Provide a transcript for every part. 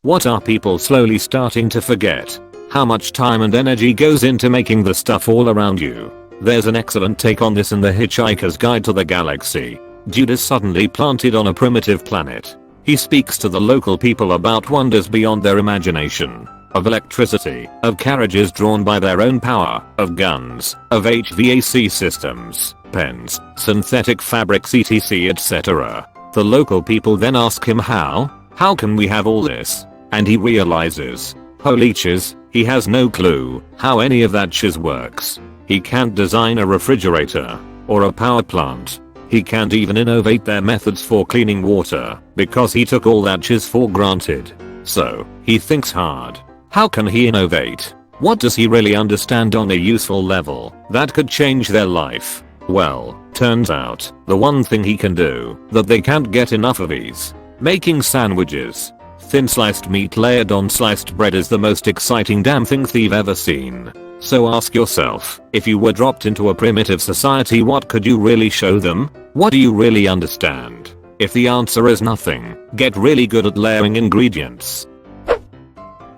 What are people slowly starting to forget? How much time and energy goes into making the stuff all around you? There's an excellent take on this in The Hitchhiker's Guide to the Galaxy. Dude is suddenly planted on a primitive planet. He speaks to the local people about wonders beyond their imagination. Of electricity, of carriages drawn by their own power, of guns, of HVAC systems, pens, synthetic fabrics etc etc. The local people then ask him how can we have all this? And he realizes, holy chiz, he has no clue how any of that shiz works. He can't design a refrigerator or a power plant. He can't even innovate their methods for cleaning water because he took all that shiz for granted. So, he thinks hard. How can he innovate? What does he really understand on a useful level that could change their life? Well, turns out, the one thing he can do that they can't get enough of is making sandwiches. Thin sliced meat layered on sliced bread is the most exciting damn thing they've ever seen. So ask yourself, if you were dropped into a primitive society, what could you really show them? What do you really understand? If the answer is nothing, get really good at layering ingredients.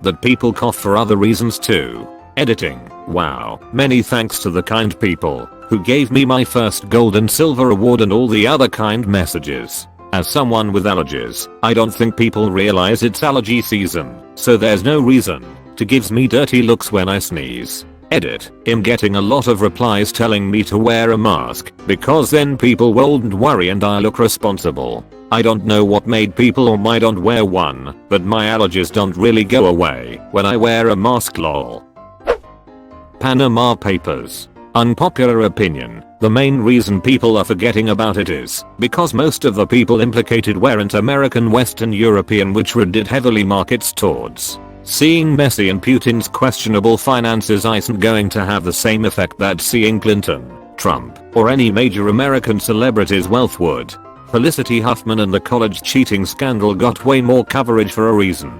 That people cough for other reasons too. Editing. Wow, many thanks to the kind people who gave me my first gold and silver award and all the other kind messages. As someone with allergies, I don't think people realize it's allergy season, so there's no reason to give me dirty looks when I sneeze. Edit. I'm getting a lot of replies telling me to wear a mask because then people won't worry and I look responsible. I don't know what made people or I don't wear one, but my allergies don't really go away when I wear a mask lol. Panama Papers. Unpopular opinion. The main reason people are forgetting about it is because most of the people implicated weren't American, Western European, which Reddit heavily markets towards. Seeing Messi and Putin's questionable finances isn't going to have the same effect that seeing Clinton, Trump, or any major American celebrity's wealth would. Felicity Huffman and the college cheating scandal got way more coverage for a reason.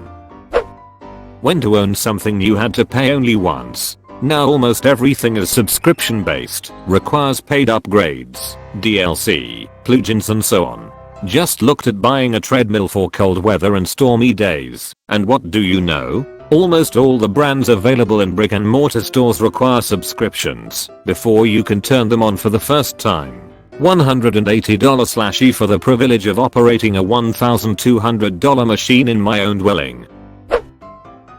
When to own something you had to pay only once. Now almost everything is subscription based, requires paid upgrades, DLC, plugins and so on. Just looked at buying a treadmill for cold weather and stormy days, and what do you know? Almost all the brands available in brick and mortar stores require subscriptions before you can turn them on for the first time. $180/E for the privilege of operating a $1,200 machine in my own dwelling.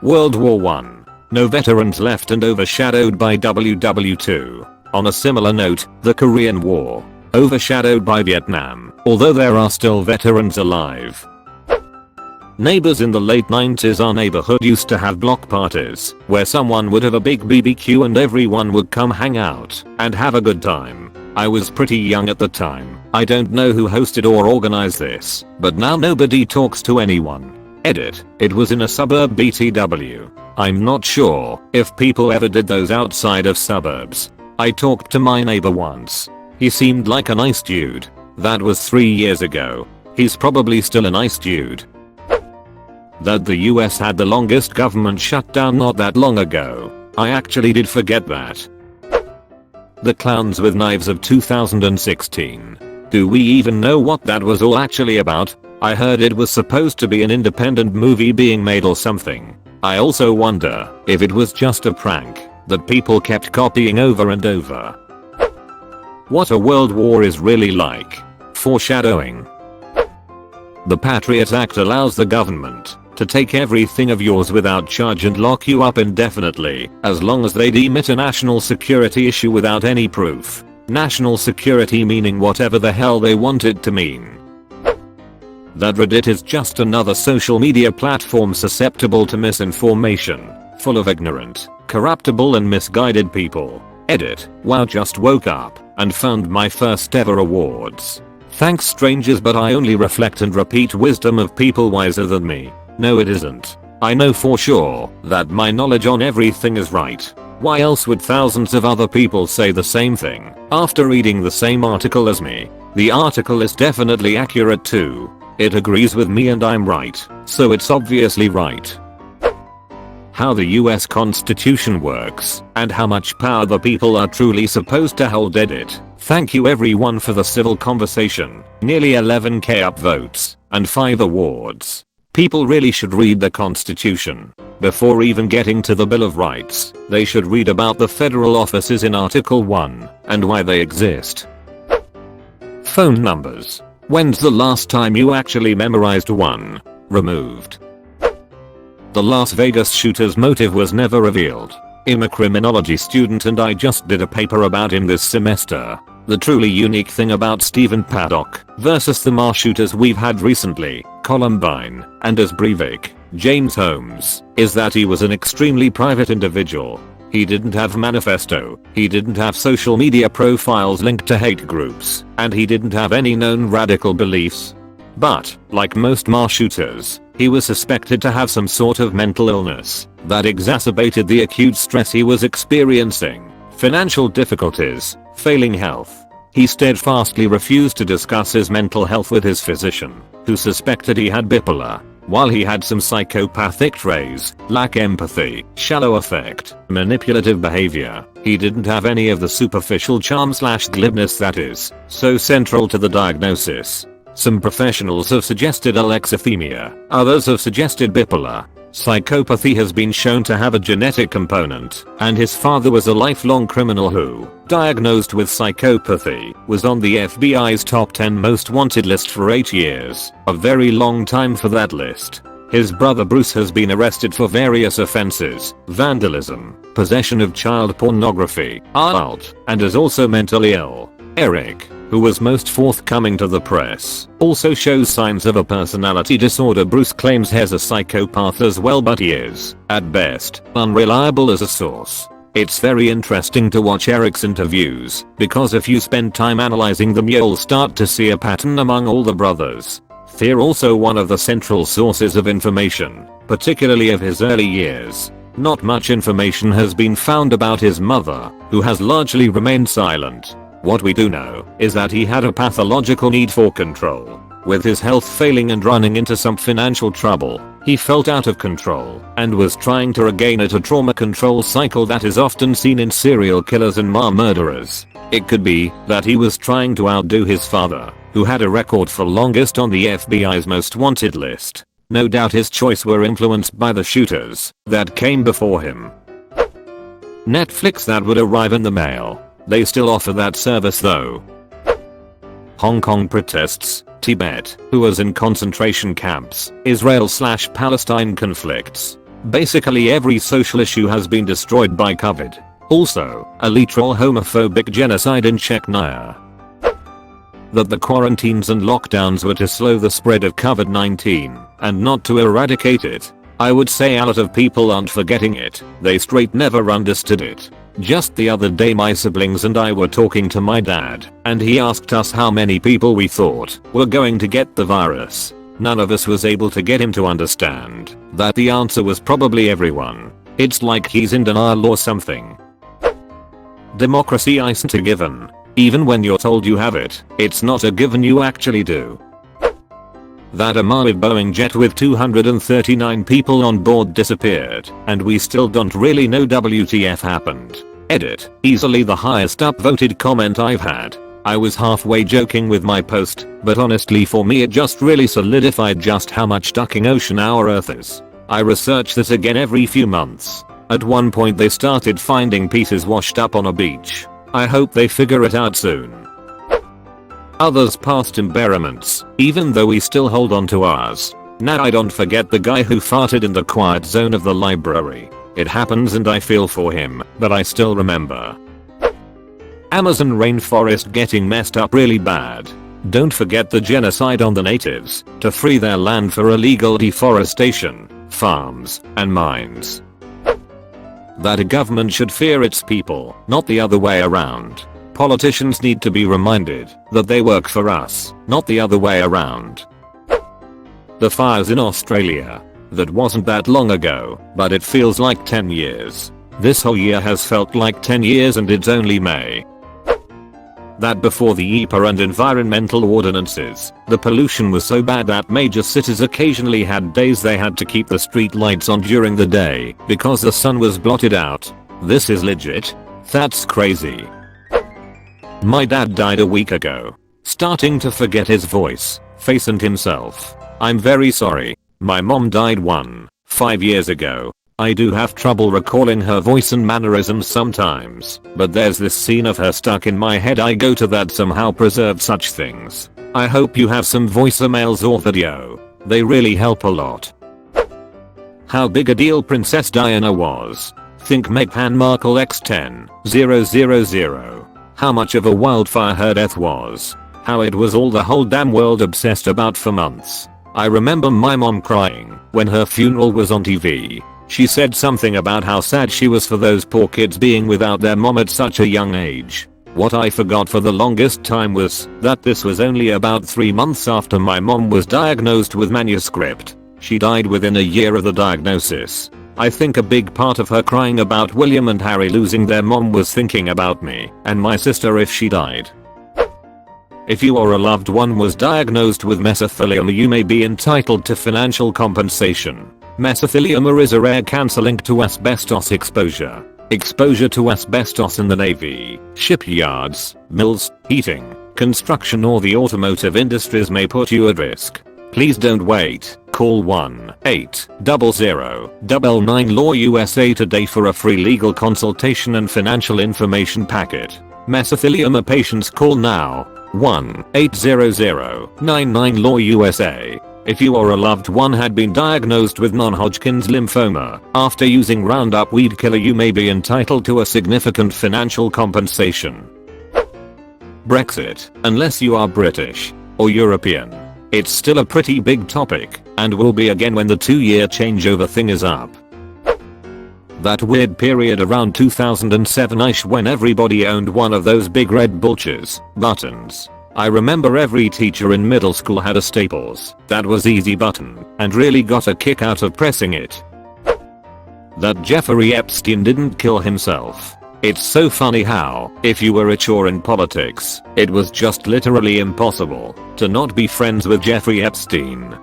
World War I. No veterans left and overshadowed by WW2. On a similar note, the Korean War. Overshadowed by Vietnam, although there are still veterans alive. Neighbors in the late 90s. Our neighborhood used to have block parties where someone would have a big BBQ and everyone would come hang out and have a good time. I was pretty young at the time. I don't know who hosted or organized this, but now nobody talks to anyone. Edit. It was in a suburb BTW. I'm not sure if people ever did those outside of suburbs. I talked to my neighbor once. He seemed like a nice dude. That was 3 years ago. He's probably still a nice dude. That the US had the longest government shutdown not that long ago. I actually did forget that. The Clowns with Knives of 2016. Do we even know what that was all actually about? I heard it was supposed to be an independent movie being made or something. I also wonder if it was just a prank that people kept copying over and over. What a world war is really like. Foreshadowing. The Patriot Act allows the government to take everything of yours without charge and lock you up indefinitely, as long as they deem it a national security issue without any proof. National security meaning whatever the hell they want it to mean. That Reddit is just another social media platform susceptible to misinformation, full of ignorant, corruptible and misguided people. Edit. Wow, just woke up and found my first ever awards. Thanks strangers, but I only reflect and repeat wisdom of people wiser than me. No it isn't. I know for sure that my knowledge on everything is right. Why else would thousands of other people say the same thing after reading the same article as me? The article is definitely accurate too. It agrees with me and I'm right, so it's obviously right. How the US Constitution works and how much power the people are truly supposed to hold. Edit. Thank you everyone for the civil conversation. Nearly 11k upvotes and 5 awards. People really should read the Constitution. Before even getting to the Bill of Rights, they should read about the federal offices in Article 1 and why they exist. Phone numbers. When's the last time you actually memorized one? Removed. The Las Vegas shooter's motive was never revealed. I'm a criminology student and I just did a paper about him this semester. The truly unique thing about Stephen Paddock versus the mass shooters we've had recently, Columbine, Anders Breivik, James Holmes, is that he was an extremely private individual. He didn't have a manifesto, he didn't have social media profiles linked to hate groups, and he didn't have any known radical beliefs. But, like most mass shooters, he was suspected to have some sort of mental illness that exacerbated the acute stress he was experiencing, financial difficulties, failing health. He steadfastly refused to discuss his mental health with his physician, who suspected he had bipolar. While he had some psychopathic traits, lack empathy, shallow affect, manipulative behavior, he didn't have any of the superficial charm/glibness that is so central to the diagnosis. Some professionals have suggested alexithymia, others have suggested bipolar. Psychopathy has been shown to have a genetic component, and his father was a lifelong criminal who, diagnosed with psychopathy, was on the FBI's top 10 most wanted list for 8 years, a very long time for that list. His brother Bruce has been arrested for various offenses, vandalism, possession of child pornography, assault, and is also mentally ill. Eric, who was most forthcoming to the press, also shows signs of a personality disorder. Bruce claims he's a psychopath as well, but he is, at best, unreliable as a source. It's very interesting to watch Eric's interviews, because if you spend time analyzing them you'll start to see a pattern among all the brothers. They're also one of the central sources of information, particularly of his early years. Not much information has been found about his mother, who has largely remained silent. What we do know is that he had a pathological need for control. With his health failing and running into some financial trouble, he felt out of control and was trying to regain it, a trauma control cycle that is often seen in serial killers and mass murderers. It could be that he was trying to outdo his father, who had a record for longest on the FBI's most wanted list. No doubt his choice were influenced by the shooters that came before him. Netflix that would arrive in the mail. They still offer that service though. Hong Kong protests, Tibet, who was in concentration camps, Israel/Palestine conflicts. Basically every social issue has been destroyed by COVID. Also, a literal homophobic genocide in Chechnya. That the quarantines and lockdowns were to slow the spread of COVID-19 and not to eradicate it. I would say a lot of people aren't forgetting it, they straight never understood it. Just the other day my siblings and I were talking to my dad, and he asked us how many people we thought were going to get the virus. None of us was able to get him to understand that the answer was probably everyone. It's like he's in denial or something. Democracy isn't a given. Even when you're told you have it, it's not a given you actually do. That Amawid Boeing jet with 239 people on board disappeared, and we still don't really know WTF happened. Edit, easily the highest upvoted comment I've had. I was halfway joking with my post, but honestly for me it just really solidified just how much ducking ocean our Earth is. I research this again every few months. At one point they started finding pieces washed up on a beach. I hope they figure it out soon. Others past embarrassments, even though we still hold on to ours. Now I don't forget the guy who farted in the quiet zone of the library. It happens and I feel for him, but I still remember. Amazon rainforest getting messed up really bad. Don't forget the genocide on the natives to free their land for illegal deforestation, farms, and mines. That a government should fear its people, not the other way around. Politicians need to be reminded that they work for us, not the other way around. The fires in Australia. That wasn't that long ago, but it feels like 10 years. This whole year has felt like 10 years and it's only May. That before the EPA and environmental ordinances, the pollution was so bad that major cities occasionally had days they had to keep the street lights on during the day because the sun was blotted out. This is legit. That's crazy. My dad died a week ago. Starting to forget his voice, face and himself. I'm very sorry. My mom died 5 years ago. I do have trouble recalling her voice and mannerisms sometimes, but there's this scene of her stuck in my head. I go to that somehow preserved such things. I hope you have some voicemails or video. They really help a lot. How big a deal Princess Diana was. Think Meghan Markle x10,000. How much of a wildfire her death was. How it was all the whole damn world obsessed about for months. I remember my mom crying when her funeral was on TV. She said something about how sad she was for those poor kids being without their mom at such a young age. What I forgot for the longest time was that this was only about 3 months after my mom was diagnosed with manuscript. She died within a year of the diagnosis. I think a big part of her crying about William and Harry losing their mom was thinking about me and my sister if she died. If you or a loved one was diagnosed with mesothelioma, you may be entitled to financial compensation. Mesothelioma is a rare cancer linked to asbestos exposure. Exposure to asbestos in the Navy, shipyards, mills, heating, construction or the automotive industries may put you at risk. Please don't wait. Call 1-800-99-LAW USA today for a free legal consultation and financial information packet. Mesothelioma patients call now. 1-800-99-LAW USA. If you or a loved one had been diagnosed with non-Hodgkin's lymphoma after using Roundup weed killer, you may be entitled to a significant financial compensation. Brexit, unless you are British or European. It's still a pretty big topic and will be again when the 2-year changeover thing is up. That weird period around 2007ish when everybody owned one of those big red bulges buttons. I remember every teacher in middle school had a Staples that was easy button and really got a kick out of pressing it. That Jeffrey Epstein didn't kill himself. It's so funny how, if you were rich or in politics, it was just literally impossible to not be friends with Jeffrey Epstein.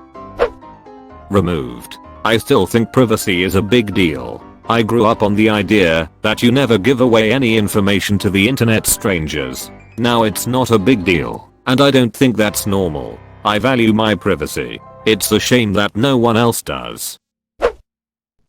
Removed. I still think privacy is a big deal. I grew up on the idea that you never give away any information to the internet strangers. Now it's not a big deal, and I don't think that's normal. I value my privacy. It's a shame that no one else does.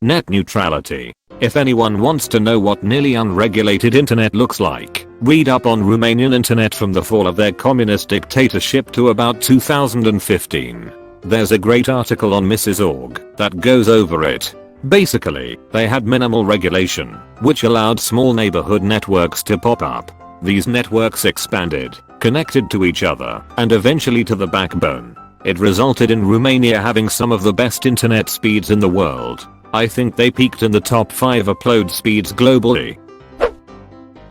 Net neutrality. If anyone wants to know what nearly unregulated internet looks like, read up on Romanian internet from the fall of their communist dictatorship to about 2015. There's a great article on Mrs.org that goes over it. Basically, they had minimal regulation, which allowed small neighborhood networks to pop up. These networks expanded, connected to each other, and eventually to the backbone. It resulted in Romania having some of the best internet speeds in the world. I think they peaked in the top 5 upload speeds globally.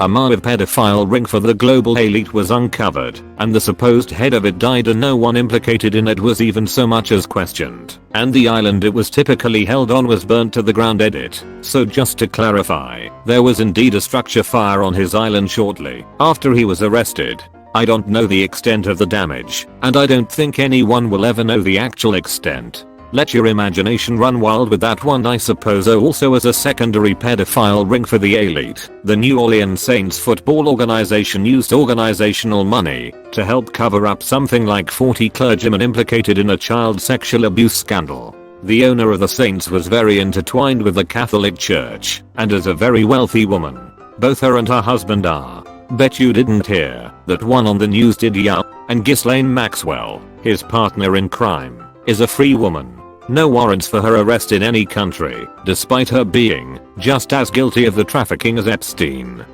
A massive pedophile ring for the global elite was uncovered, and the supposed head of it died and no one implicated in it was even so much as questioned, and the island it was typically held on was burnt to the ground. Edit. So just to clarify, there was indeed a structure fire on his island shortly after he was arrested. I don't know the extent of the damage, and I don't think anyone will ever know the actual extent. Let your imagination run wild with that one, I suppose. Also, as a secondary pedophile ring for the elite, the New Orleans Saints football organization used organizational money to help cover up something like 40 clergymen implicated in a child sexual abuse scandal. The owner of the Saints was very intertwined with the Catholic Church and is a very wealthy woman. Both her and her husband are. Bet you didn't hear that one on the news, did ya? And Ghislaine Maxwell, his partner in crime, is a free woman. No warrants for her arrest in any country, despite her being just as guilty of the trafficking as Epstein.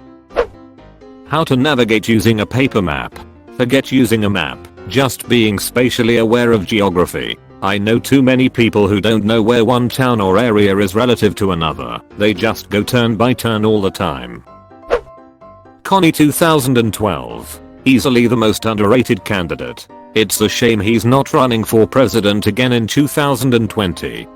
How to navigate using a paper map. Forget using a map, just being spatially aware of geography. I know too many people who don't know where one town or area is relative to another. They just go turn by turn all the time. Connie 2012. Easily the most underrated candidate. It's a shame he's not running for president again in 2020.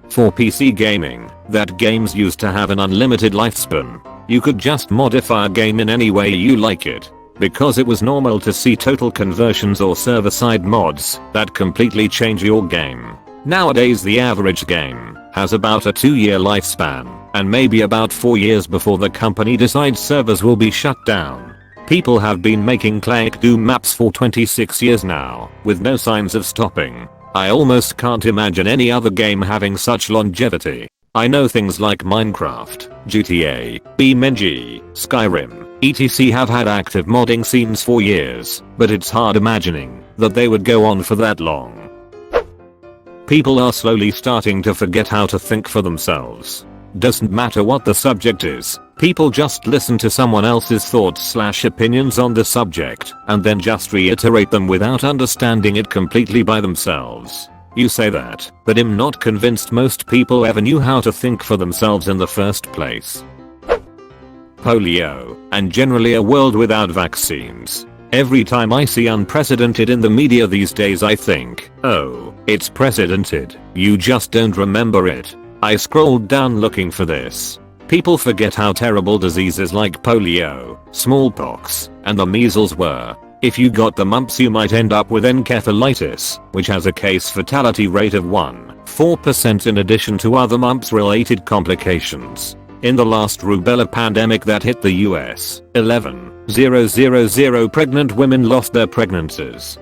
For PC gaming, that games used to have an unlimited lifespan. You could just modify a game in any way you like it, because it was normal to see total conversions or server-side mods that completely change your game. Nowadays the average game has about a 2-year lifespan, and maybe about 4 years before the company decides servers will be shut down. People have been making Clank Doom maps for 26 years now, with no signs of stopping. I almost can't imagine any other game having such longevity. I know things like Minecraft, GTA, BeamNG, Skyrim, etc. have had active modding scenes for years, but it's hard imagining that they would go on for that long. People are slowly starting to forget how to think for themselves. Doesn't matter what the subject is, people just listen to someone else's thoughts/opinions on the subject and then just reiterate them without understanding it completely by themselves. You say that, but I'm not convinced most people ever knew how to think for themselves in the first place. Polio, and generally a world without vaccines. Every time I see unprecedented in the media these days I think, oh, it's precedented, you just don't remember it. I scrolled down looking for this. People forget how terrible diseases like polio, smallpox, and the measles were. If you got the mumps you might end up with encephalitis, which has a case fatality rate of 1.4% in addition to other mumps related complications. In the last rubella pandemic that hit the US, 11,000 pregnant women lost their pregnancies.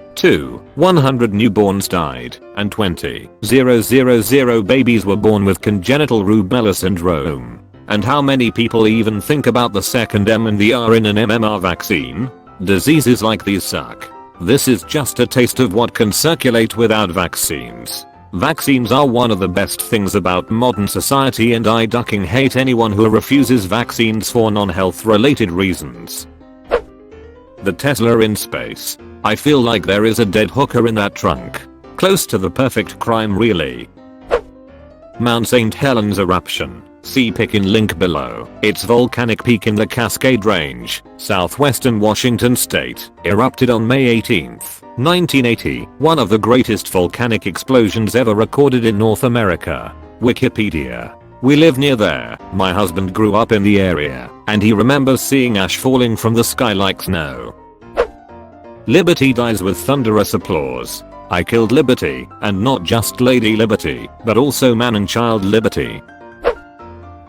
100 newborns died, and 20,000 babies were born with congenital rubella syndrome. And how many people even think about the second M and the R in an MMR vaccine? Diseases like these suck. This is just a taste of what can circulate without vaccines. Vaccines are one of the best things about modern society and I ducking hate anyone who refuses vaccines for non-health related reasons. The Tesla in space. I feel like there is a dead hooker in that trunk. Close to the perfect crime really. Mount St. Helens eruption. See pic in link below. Its volcanic peak in the Cascade Range, southwestern Washington state, erupted on May 18, 1980, one of the greatest volcanic explosions ever recorded in North America. Wikipedia. We live near there, my husband grew up in the area, and he remembers seeing ash falling from the sky like snow. Liberty dies with thunderous applause. I killed Liberty, and not just Lady Liberty, but also man and child Liberty.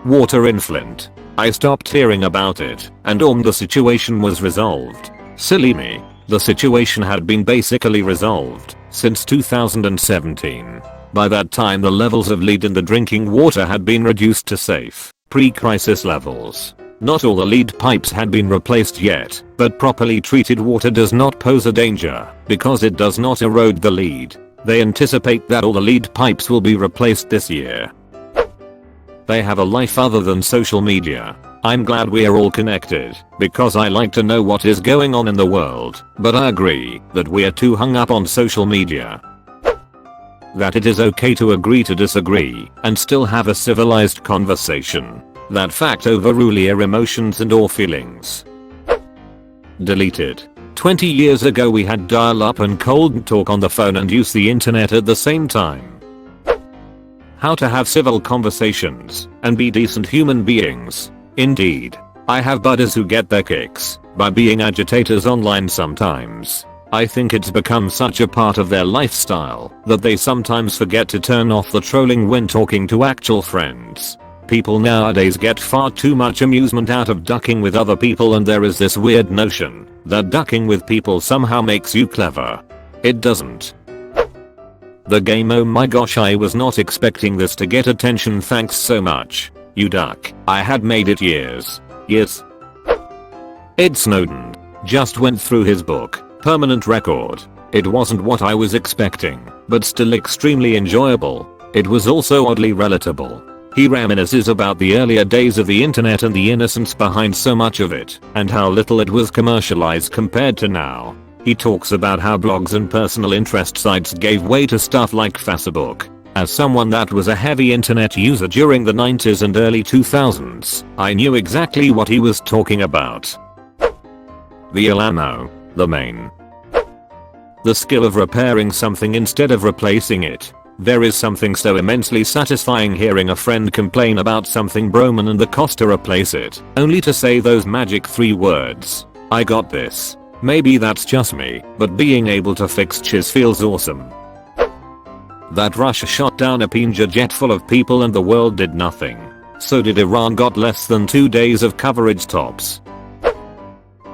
Water in Flint. I stopped hearing about it, and the situation was resolved. Silly me. The situation had been basically resolved since 2017. By that time the levels of lead in the drinking water had been reduced to safe, pre-crisis levels. Not all the lead pipes had been replaced yet, but properly treated water does not pose a danger because it does not erode the lead. They anticipate that all the lead pipes will be replaced this year. They have a life other than social media. I'm glad we are all connected because I like to know what is going on in the world, but I agree that we are too hung up on social media. That it is okay to agree to disagree and still have a civilized conversation. That fact overrule your emotions and or feelings. Deleted. 20 years ago we had dial-up and cold talk on the phone and use the internet at the same time. How to have civil conversations and be decent human beings. Indeed. I have buddies who get their kicks by being agitators online sometimes. I think it's become such a part of their lifestyle that they sometimes forget to turn off the trolling when talking to actual friends. People nowadays get far too much amusement out of ducking with other people and there is this weird notion that ducking with people somehow makes you clever. It doesn't. The game oh my gosh I was not expecting this to get attention thanks so much. You duck. I had made it years. Yes. Ed Snowden just went through his book, Permanent Record. It wasn't what I was expecting, but still extremely enjoyable. It was also oddly relatable. He reminisces about the earlier days of the internet and the innocence behind so much of it, and how little it was commercialized compared to now. He talks about how blogs and personal interest sites gave way to stuff like Facebook. As someone that was a heavy internet user during the 90s and early 2000s, I knew exactly what he was talking about. The Alamo. The main. The skill of repairing something instead of replacing it. There is something so immensely satisfying hearing a friend complain about something broken and the cost to replace it, only to say those magic 3 words. I got this. Maybe that's just me, but being able to fix chiz feels awesome. That Russia shot down a passenger jet full of people and the world did nothing. So did Iran got less than 2 days of coverage tops.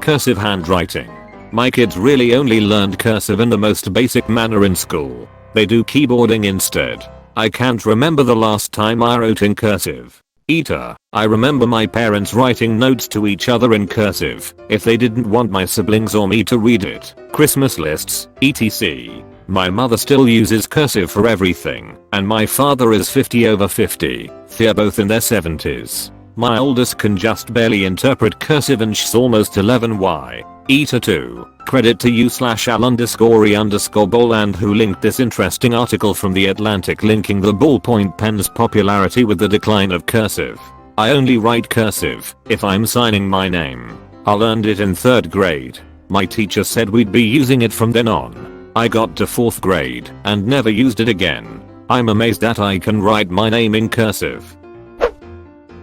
Cursive handwriting. My kids really only learned cursive in the most basic manner in school. They do keyboarding instead. I can't remember the last time I wrote in cursive. Eater. I remember my parents writing notes to each other in cursive if they didn't want my siblings or me to read it. Christmas lists, etc. My mother still uses cursive for everything, and my father is 50 over 50. They're both in their 70s. My oldest can just barely interpret cursive and she's almost 11y. Eater 2. Credit to you /al_e_bowl and who linked this interesting article from The Atlantic linking the ballpoint pen's popularity with the decline of cursive. I only write cursive if I'm signing my name. I learned it in 3rd grade. My teacher said we'd be using it from then on. I got to 4th grade and never used it again. I'm amazed that I can write my name in cursive.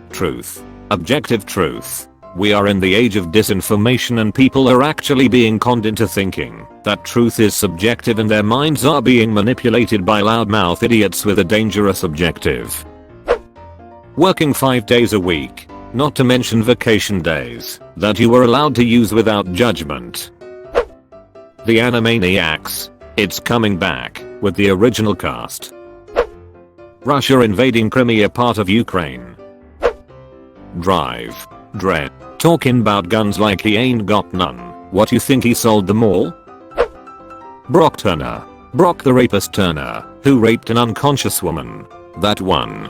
Truth. Objective truth. We are in the age of disinformation and people are actually being conned into thinking that truth is subjective and their minds are being manipulated by loudmouth idiots with a dangerous objective. Working 5 days a week, not to mention vacation days, that you were allowed to use without judgment. The Animaniacs. It's coming back, with the original cast. Russia invading Crimea, part of Ukraine. Drive. Dread. Talking about guns like he ain't got none. What you think he sold them all? Brock Turner. Brock the rapist Turner, who raped an unconscious woman. That one.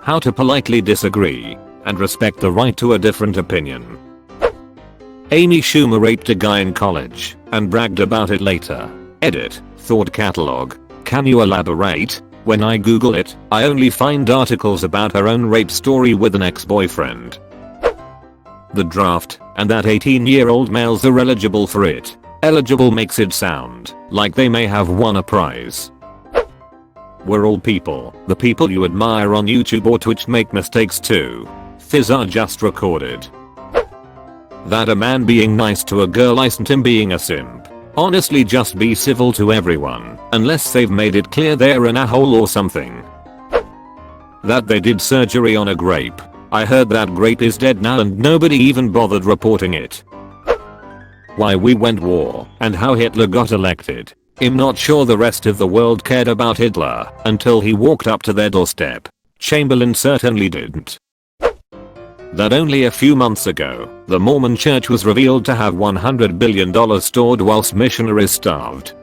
How to politely disagree and respect the right to a different opinion. Amy Schumer raped a guy in college and bragged about it later. Edit. Thought catalog. Can you elaborate? When I Google it, I only find articles about her own rape story with an ex-boyfriend. The draft, and that 18-year-old males are eligible for it. Eligible makes it sound like they may have won a prize. We're all people. The people you admire on YouTube or Twitch make mistakes too. These are just recorded. That a man being nice to a girl isn't him being a simp. Honestly, just be civil to everyone, unless they've made it clear they're an a-hole or something. That they did surgery on a grape. I heard that grape is dead now and nobody even bothered reporting it. Why we went war and how Hitler got elected. I'm not sure the rest of the world cared about Hitler until he walked up to their doorstep. Chamberlain certainly didn't. That only a few months ago, the Mormon church was revealed to have $100 billion stored whilst missionaries starved.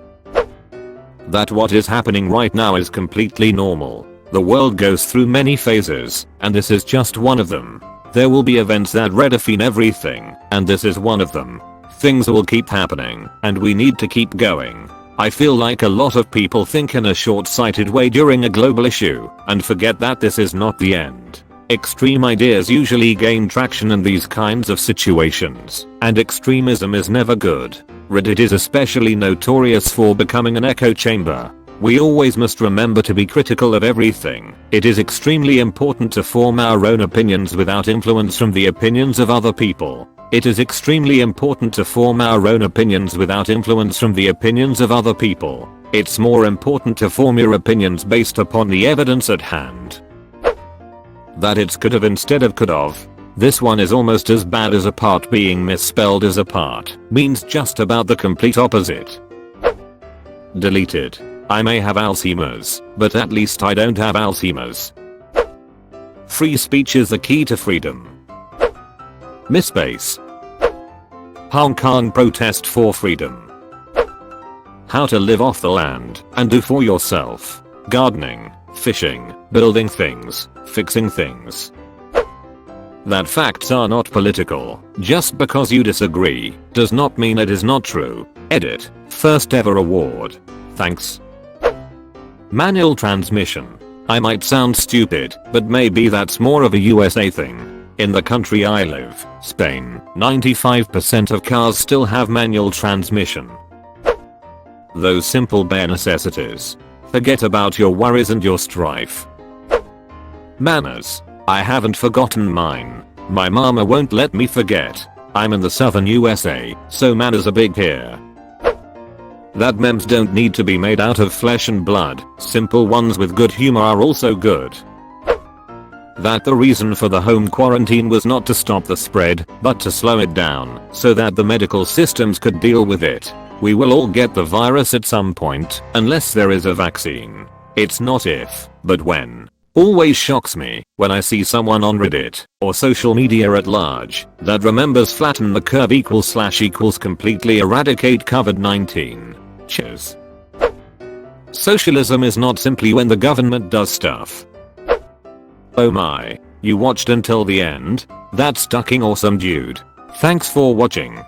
That what is happening right now is completely normal. The world goes through many phases, and this is just one of them. There will be events that redefine everything, and this is one of them. Things will keep happening, and we need to keep going. I feel like a lot of people think in a short-sighted way during a global issue, and forget that this is not the end. Extreme ideas usually gain traction in these kinds of situations, and extremism is never good. Reddit is especially notorious for becoming an echo chamber. We always must remember to be critical of everything. It is extremely important to form our own opinions without influence from the opinions of other people. It is extremely important to form our own opinions without influence from the opinions of other people. It's more important to form your opinions based upon the evidence at hand. That it's could've instead of could've. This one is almost as bad as a part being misspelled as a part. Means just about the complete opposite. Deleted. I may have Alzheimer's, but at least I don't have Alzheimer's. Free speech is the key to freedom. Misspace. Hong Kong protest for freedom. How to live off the land and do for yourself. Gardening, fishing, building things, fixing things. That facts are not political. Just because you disagree does not mean it is not true. Edit. First ever award. Thanks. Manual transmission. I might sound stupid, but maybe that's more of a USA thing. In the country I live, Spain, 95% of cars still have manual transmission. Those simple bare necessities. Forget about your worries and your strife. Manners. I haven't forgotten mine. My mama won't let me forget. I'm in the southern USA, so manners are big here. That memes don't need to be made out of flesh and blood. Simple ones with good humor are also good. That the reason for the home quarantine was not to stop the spread, but to slow it down, so that the medical systems could deal with it. We will all get the virus at some point, unless there is a vaccine. It's not if, but when. Always shocks me when I see someone on Reddit or social media at large that remembers flatten the curve == completely eradicate COVID-19. Cheers. Socialism is not simply when the government does stuff. Oh my, you watched until the end? That's fucking awesome, dude. Thanks for watching.